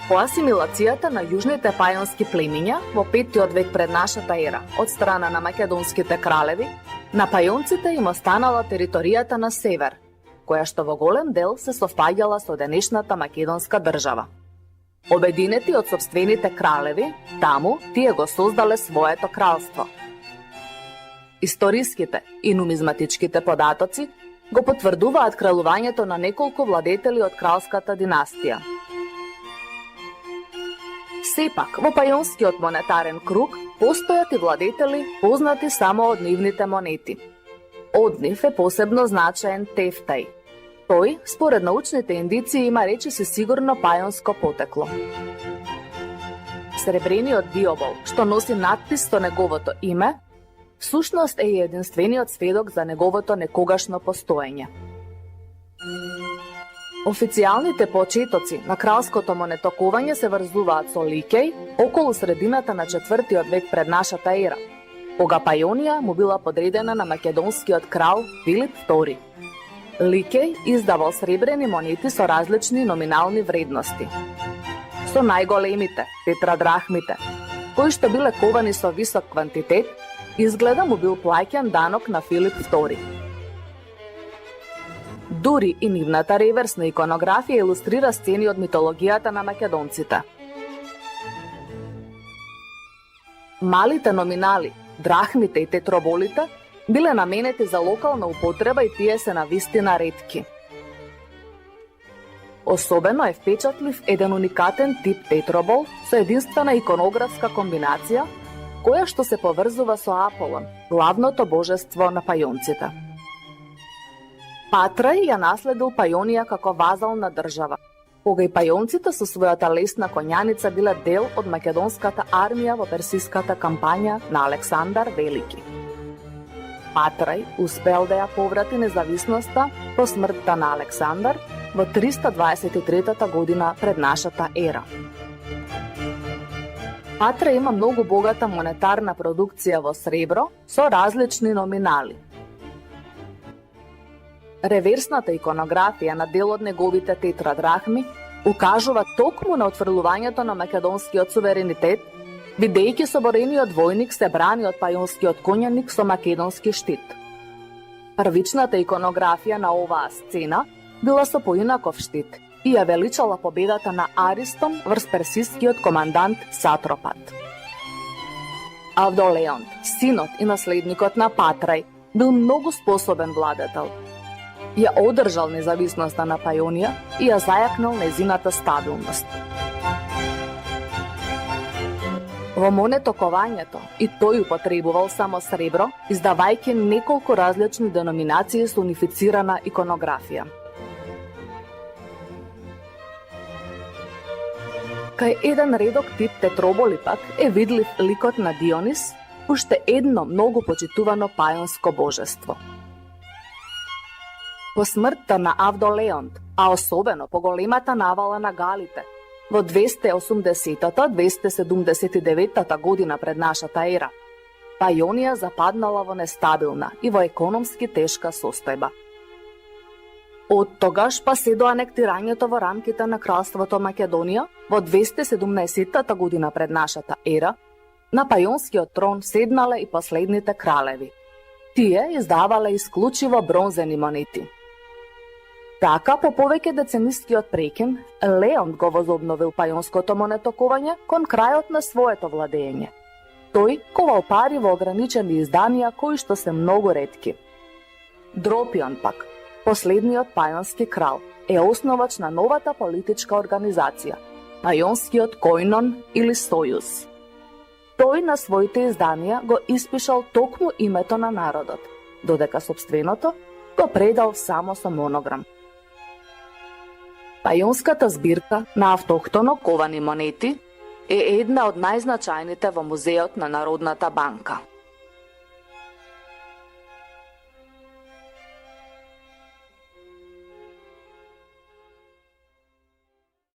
По асимилацијата на јужните пајонски племиња во 5 век пред нашата ера од страна на македонските кралеви, на пајонците им останала територијата на север, која што во голем дел се совпаѓала со денешната македонска држава. Обединети од сопствените кралеви, таму тие го создале своето кралство. Историските и нумизматичките податоци го потврдуваат кралувањето на неколку владетели од кралската династија. Сепак, во пајонскиот монетарен круг постојат и владетели познати само од нивните монети. Од нив е посебно значаен Тефтај. Тој, според научните индици, има речиси сигурно пајонско потекло. Сребрениот диобол, што носи надпис со неговото име, всушност е единствениот сведок за неговото некогашно постоење. Официјалните почетоци на кралското монетокување се врзуваат со Ликеј околу средината на 4 век пред нашата ера, кога Пајонија му била подредена на македонскиот крал Филип II. Ликеј издавал сребрени монети со различни номинални вредности. Со најголемите, тетрадрахмите, кои што биле ковани со висок квантитет, изгледа му бил плаќан данок на Филип II. Дури и нивната реверсна иконографија илустрира сцени од митологијата на македонците. Малите номинали, драхмите и тетроболите, биле наменети за локална употреба и тие се навистина ретки. Особено е впечатлив еден уникатен тип тетробол со единствена иконографска комбинација, која што се поврзува со Аполон, главното божество на пајонците. Патрај ја наследил Пајонија како вазал на држава, кога и пајонците со својата лесна конјаница биле дел од македонската армија во персиската кампања на Александар Велики. Патрај успеал да ја поврати независноста по смртта на Александар во 323 година пред нашата ера. Патрај има многу богата монетарна продукција во сребро со различни номинали. Реверсната иконографија на дел од неговите тетрадрахми укажува токму на отфрлувањето на македонскиот суверенитет, бидејќи соборениот војник се брани од пајонскиот конјаник со македонски штит. Првичната иконографија на оваа сцена била со поинаков штит и ја величала победата на Аристон врз персискиот командант Сатропат. Авдолеонт, синот и наследникот на Патрај, бил многу способен владетел. Ја одржал независноста на Пајонија и ја зајакнал незината стабилност. Во монетокованјето и тој употребувал само сребро, издавајќи неколку различни деноминации со унифицирана иконографија. Кај еден редок тип тетроболи пак е видлив ликот на Дионис, уште едно многу почитувано пајонско божество. По смртта на Авдолеонт, а особено по големата навала на галите, во 280-279 година пред нашата ера, Пајонија западнала во нестабилна и во економски тешка состојба. Од тогаш па се до анектирањето во рамките на кралството Македонија во 217 година пред нашата ера, на пајонскиот трон седнале и последните кралеви. Тие издавале исклучиво бронзени монети. Така, по повеќе деценискиот прекин, Леон го возобновил пајонското монетокување кон крајот на своето владење. Тој ковал пари во ограничени изданија кои што се многу ретки. Дропион пак, последниот пајонски крал, е основач на новата политичка организација, пајонскиот којнон или сојуз. Тој на своите изданија го испишал токму името на народот, додека сопственото го предал само со монограм. Пајонската збирка на автохтоно ковани монети е една од најзначајните во Музеот на Народната банка.